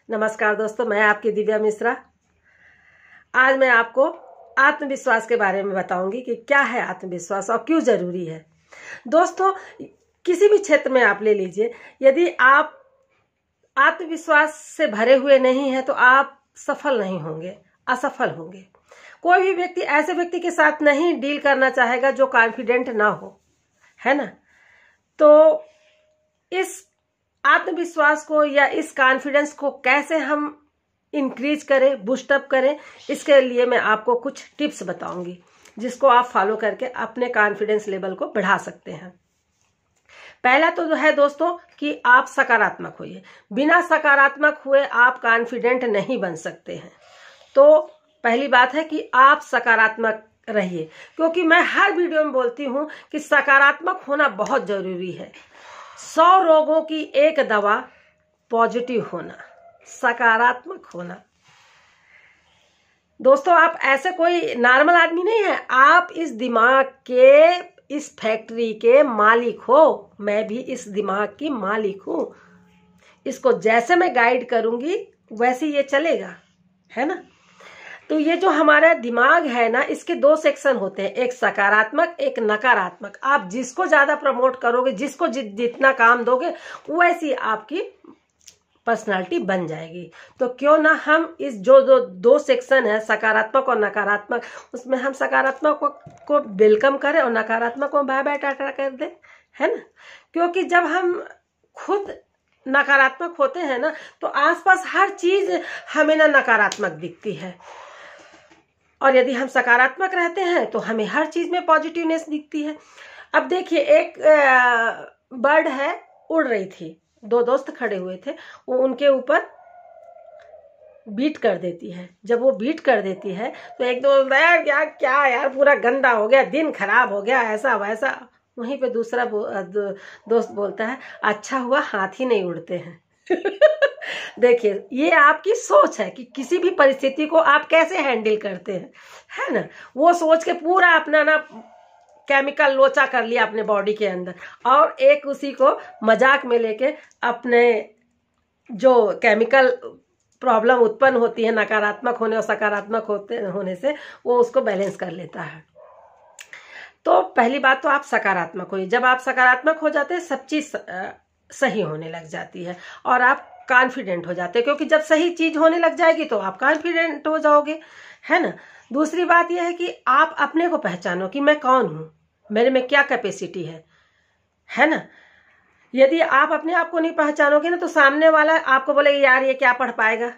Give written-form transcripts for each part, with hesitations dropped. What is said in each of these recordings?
नमस्कार दोस्तों, मैं आपकी दिव्या मिश्रा। आज मैं आपको आत्मविश्वास के बारे में बताऊंगी कि क्या है आत्मविश्वास और क्यों जरूरी है। दोस्तों, किसी भी क्षेत्र में आप ले लीजिए, यदि आप आत्मविश्वास से भरे हुए नहीं हैं तो आप सफल नहीं होंगे, असफल होंगे। कोई भी व्यक्ति ऐसे व्यक्ति के साथ नहीं डील करना चाहेगा जो कॉन्फिडेंट ना हो, है ना। तो इस आत्मविश्वास को या इस कॉन्फिडेंस को कैसे हम इंक्रीज करें, बूस्टअप करें, इसके लिए मैं आपको कुछ टिप्स बताऊंगी जिसको आप फॉलो करके अपने कॉन्फिडेंस लेवल को बढ़ा सकते हैं। पहला तो है दोस्तों कि आप सकारात्मक होइए। बिना सकारात्मक हुए आप कॉन्फिडेंट नहीं बन सकते हैं। तो पहली बात है कि आप सकारात्मक रहिए, क्योंकि मैं हर वीडियो में बोलती हूं कि सकारात्मक होना बहुत जरूरी है। 100 रोगों की एक दवा पॉजिटिव होना, सकारात्मक होना। दोस्तों, आप ऐसे कोई नॉर्मल आदमी नहीं है, आप इस दिमाग के, इस फैक्ट्री के मालिक हो। मैं भी इस दिमाग की मालिक हूं। इसको जैसे मैं गाइड करूंगी वैसे ये चलेगा, है ना। तो ये जो हमारा दिमाग है ना, इसके 2 सेक्शन होते हैं, एक सकारात्मक, एक नकारात्मक। आप जिसको ज्यादा प्रमोट करोगे, जिसको जितना काम दोगे, वैसी आपकी पर्सनालिटी बन जाएगी। तो क्यों ना हम इस जो 2 सेक्शन है, सकारात्मक और नकारात्मक, उसमें हम सकारात्मक को वेलकम करें और नकारात्मक को बाय बाय टाटा कर दें, है ना। क्योंकि जब हम खुद नकारात्मक होते हैं ना, तो आसपास हर चीज हमें ना नकारात्मक दिखती है, और यदि हम सकारात्मक रहते हैं तो हमें हर चीज में पॉजिटिवनेस दिखती है। अब देखिए, एक बर्ड है, उड़ रही थी, 2 दोस्त खड़े हुए थे, वो उनके ऊपर बीट कर देती है। जब वो बीट कर देती है तो एक दोस्त, यार क्या यार, पूरा गंदा हो गया, दिन खराब हो गया, ऐसा वैसा। वहीं पे दूसरा दोस्त बोलता है, अच्छा हुआ हाथी नहीं उड़ते हैं। देखिए, ये आपकी सोच है कि किसी भी परिस्थिति को आप कैसे हैंडल करते हैं, है ना। वो सोच के पूरा अपना ना केमिकल लोचा कर लिया अपने बॉडी के अंदर, और एक उसी को मजाक में लेके अपने जो केमिकल प्रॉब्लम उत्पन्न होती है नकारात्मक होने और सकारात्मक होने से, वो उसको बैलेंस कर लेता है। तो पहली बात तो आप सकारात्मक होइए। जब आप सकारात्मक हो जाते हैं, सब चीज सही होने लग जाती है और आप कॉन्फिडेंट हो जाते हैं, क्योंकि जब सही चीज होने लग जाएगी तो आप कॉन्फिडेंट हो जाओगे, है ना। दूसरी बात यह है कि आप अपने को पहचानो कि मैं कौन हूं, मेरे में क्या कैपेसिटी है ना। यदि आप अपने आप को नहीं पहचानोगे ना, तो सामने वाला आपको बोलेगा, यार ये क्या पढ़ पाएगा।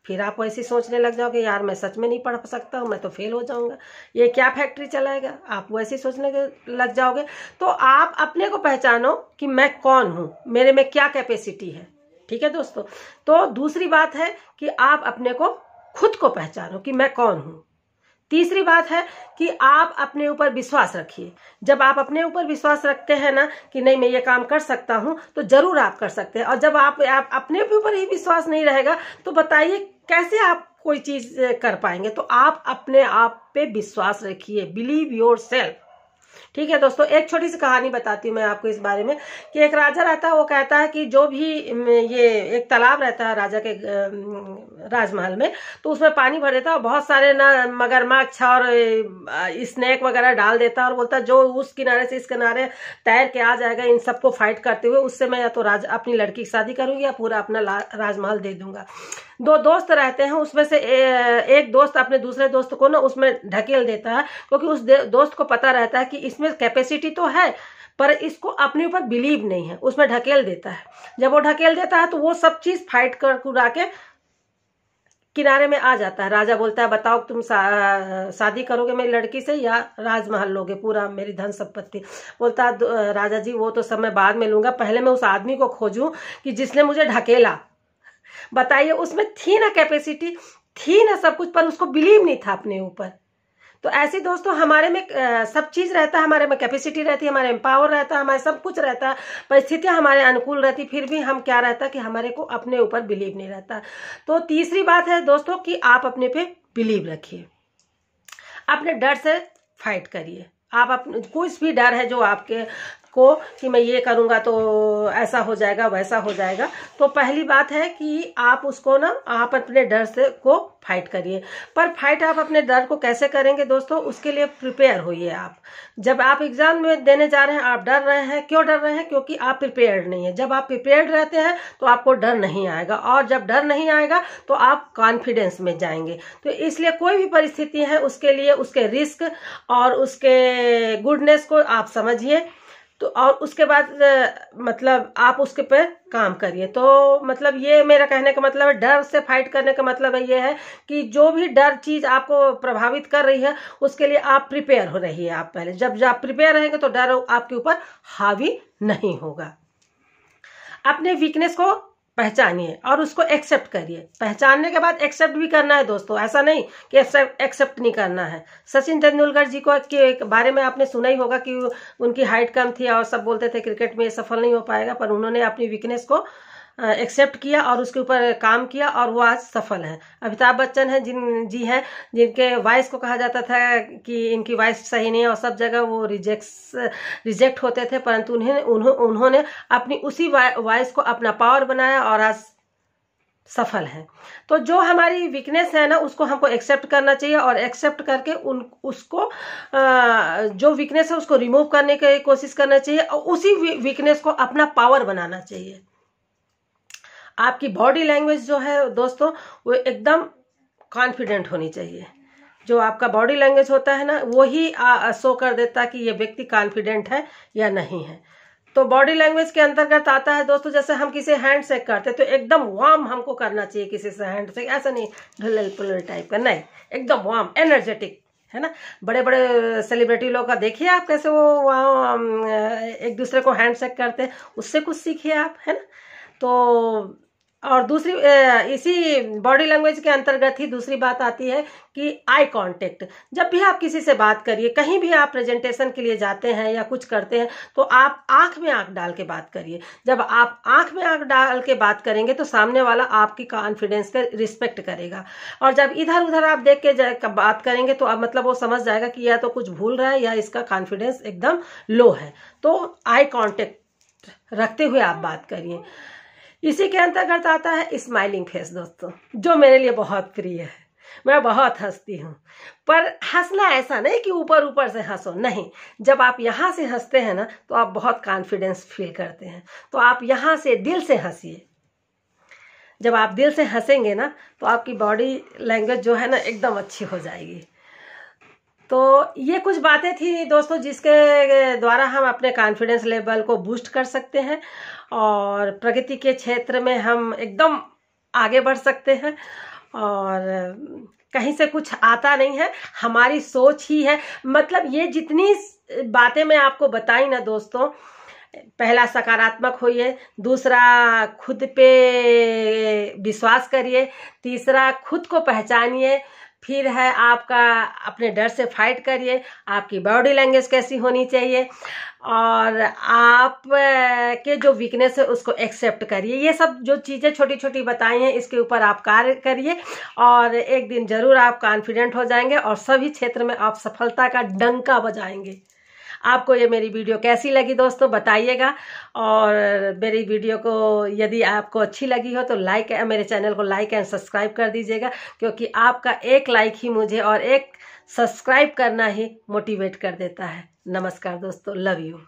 फिर आप ऐसे सोचने लग जाओगे, यार मैं सच में नहीं पढ़ सकता हूँ, मैं तो फेल हो जाऊंगा, ये क्या फैक्ट्री चलाएगा। आप वैसे सोचने लग जाओगे। तो आप अपने को पहचानो कि मैं कौन हूं, मेरे में क्या कैपेसिटी है, ठीक है दोस्तों। तो दूसरी बात है कि आप अपने को खुद को पहचानो कि मैं कौन हूं। तीसरी बात है कि आप अपने ऊपर विश्वास रखिए। जब आप अपने ऊपर विश्वास रखते हैं ना कि नहीं मैं ये काम कर सकता हूं, तो जरूर आप कर सकते हैं। और जब आप अपने ऊपर ही विश्वास नहीं रहेगा, तो बताइए कैसे आप कोई चीज कर पाएंगे। तो आप अपने आप पे विश्वास रखिए, बिलीव योर सेल्फ, ठीक है दोस्तों। एक छोटी सी कहानी बताती हूँ मैं आपको इस बारे में कि एक राजा रहता है, वो कहता है कि जो भी ये एक तालाब रहता है राजा के राजमहल में, तो उसमें पानी भर देता है और बहुत सारे ना मगरमच्छ और स्नेक वगैरह डाल देता है, और बोलता है जो उस किनारे से इस किनारे तैर के आ जाएगा इन सबको फाइट करते हुए, उससे मैं या तो अपनी लड़की की शादी करूंगी या पूरा अपना राजमहल दे दूंगा। 2 दोस्त रहते हैं, उसमें से एक दोस्त अपने दूसरे दोस्त को ना उसमें ढकेल देता है, क्योंकि उस दोस्त को पता रहता है कि इसमें कैपेसिटी तो है, पर इसको अपने ऊपर बिलीव नहीं है, उसमें ढकेल देता है। जब वो ढकेल देता है तो वो सब चीज फाइट कर के किनारे में आ जाता है। राजा बोलता है, बताओ तुम शादी करोगे मेरी लड़की से या राजमहल लोगे, पूरा मेरी धन संपत्ति। बोलता है राजा जी, वो तो सब मैं बाद में लूंगा, पहले मैं उस आदमी को खोजूं कि जिसने मुझे ढकेला। बताइए, उसमें थी ना कैपेसिटी, थी ना सब कुछ, पर उसको बिलीव नहीं था अपने ऊपर। तो ऐसे दोस्तों, हमारे में सब चीज रहता है, हमारे में कैपेसिटी रहती है, हमारे में पावर रहता है, हमारे सब कुछ रहता है, परिस्थितियां हमारे अनुकूल रहती, फिर भी हम क्या रहता है कि हमारे को अपने ऊपर बिलीव नहीं रहता। तो तीसरी बात है दोस्तों कि आप अपने पे बिलीव रखिए, अपने डर से फाइट करिए। आप अपने कुछ भी डर है जो आपके को कि मैं ये करूँगा तो ऐसा हो जाएगा वैसा हो जाएगा। तो पहली बात है कि आप उसको ना आप अपने डर से को फाइट करिए। पर फाइट आप अपने डर को कैसे करेंगे दोस्तों, उसके लिए प्रिपेयर होइए आप। जब आप एग्जाम में देने जा रहे हैं आप डर रहे हैं, क्यों डर रहे हैं? क्योंकि आप प्रिपेयर्ड नहीं है। जब आप प्रिपेयर्ड रहते हैं तो आपको डर नहीं आएगा, और जब डर नहीं आएगा तो आप कॉन्फिडेंस में जाएंगे। तो इसलिए कोई भी परिस्थिति है उसके लिए उसके रिस्क और उसके गुडनेस को आप समझिए, तो और उसके बाद मतलब आप उसके पे काम करिए। तो मतलब ये मेरा कहने का मतलब है, डर से फाइट करने का मतलब ये है कि जो भी डर चीज आपको प्रभावित कर रही है उसके लिए आप प्रिपेयर हो रही है। आप पहले जब आप प्रिपेयर रहेंगे तो डर आपके ऊपर हावी नहीं होगा। अपने वीकनेस को पहचानिए और उसको एक्सेप्ट करिए। पहचानने के बाद एक्सेप्ट भी करना है दोस्तों, ऐसा नहीं कि एक्सेप्ट नहीं करना है। सचिन तेंदुलकर जी को के बारे में आपने सुना ही होगा कि उनकी हाइट कम थी और सब बोलते थे क्रिकेट में सफल नहीं हो पाएगा, पर उन्होंने अपनी वीकनेस को एक्सेप्ट किया और उसके ऊपर काम किया और वो आज सफल है। अमिताभ बच्चन है जिनके वॉइस को कहा जाता था कि इनकी वॉइस सही नहीं है और सब जगह वो रिजेक्ट होते थे, परंतु उन्होंने अपनी उसी वॉइस को अपना पावर बनाया और आज सफल है। तो जो हमारी वीकनेस है ना उसको हमको एक्सेप्ट करना चाहिए और एक्सेप्ट करके उसको जो वीकनेस है उसको रिमूव करने की कोशिश करना चाहिए और उसी वीकनेस को अपना पावर बनाना चाहिए। आपकी बॉडी लैंग्वेज जो है दोस्तों वो एकदम कॉन्फिडेंट होनी चाहिए। जो आपका बॉडी लैंग्वेज होता है ना वही शो कर देता कि ये व्यक्ति कॉन्फिडेंट है या नहीं है। तो बॉडी लैंग्वेज के अंतर्गत आता है दोस्तों, जैसे हम किसी हैंड शेक करते तो एकदम वार्म हमको करना चाहिए किसी से हैंड शेक, ऐसा नहीं ढुलल पुलल टाइप का, नहीं, एकदम वार्म एनर्जेटिक, है ना। बड़े बड़े सेलिब्रिटी लोग का देखिए आप कैसे वो एक दूसरे को हैंड शेक करते हैं, उससे कुछ सीखिए आप, है ना। तो और दूसरी इसी बॉडी लैंग्वेज के अंतर्गत ही दूसरी बात आती है कि आई कांटेक्ट। जब भी आप किसी से बात करिए, कहीं भी आप प्रेजेंटेशन के लिए जाते हैं या कुछ करते हैं तो आप आंख में आंख डाल के बात करिए। जब आप आंख में आंख डाल के बात करेंगे तो सामने वाला आपकी कॉन्फिडेंस का रिस्पेक्ट करेगा, और जब इधर उधर आप देख के बात करेंगे तो अब मतलब वो समझ जाएगा कि या तो कुछ भूल रहा है या इसका कॉन्फिडेंस एकदम लो है। तो आई कांटेक्ट रखते हुए आप बात करिए। इसी के अंतर्गत आता है स्माइलिंग फेस दोस्तों, जो मेरे लिए बहुत प्रिय है। मैं बहुत हंसती हूँ, पर हंसना ऐसा नहीं कि ऊपर ऊपर से हंसो, नहीं। जब आप यहाँ से हंसते हैं ना तो आप बहुत कॉन्फिडेंस फील करते हैं। तो आप यहाँ से दिल से हंसिए। जब आप दिल से हंसेंगे ना तो आपकी बॉडी लैंग्वेज जो है ना एकदम अच्छी हो जाएगी। तो ये कुछ बातें थी दोस्तों जिसके द्वारा हम अपने कॉन्फिडेंस लेवल को बूस्ट कर सकते हैं और प्रगति के क्षेत्र में हम एकदम आगे बढ़ सकते हैं। और कहीं से कुछ आता नहीं है, हमारी सोच ही है। मतलब ये जितनी बातें मैं आपको बताई ना दोस्तों, पहला सकारात्मक होइए, दूसरा खुद पे विश्वास करिए, तीसरा खुद को पहचानिए, फिर है आपका अपने डर से फाइट करिए, आपकी बॉडी लैंग्वेज कैसी होनी चाहिए, और आप के जो वीकनेस है उसको एक्सेप्ट करिए। ये सब जो चीज़ें छोटी छोटी बताई हैं इसके ऊपर आप कार्य करिए और एक दिन जरूर आप कॉन्फिडेंट हो जाएंगे और सभी क्षेत्र में आप सफलता का डंका बजाएंगे। आपको ये मेरी वीडियो कैसी लगी दोस्तों बताइएगा, और मेरी वीडियो को यदि आपको अच्छी लगी हो तो मेरे चैनल को लाइक एंड सब्सक्राइब कर दीजिएगा, क्योंकि आपका एक लाइक ही मुझे और एक सब्सक्राइब करना ही मोटिवेट कर देता है। नमस्कार दोस्तों, लव यू।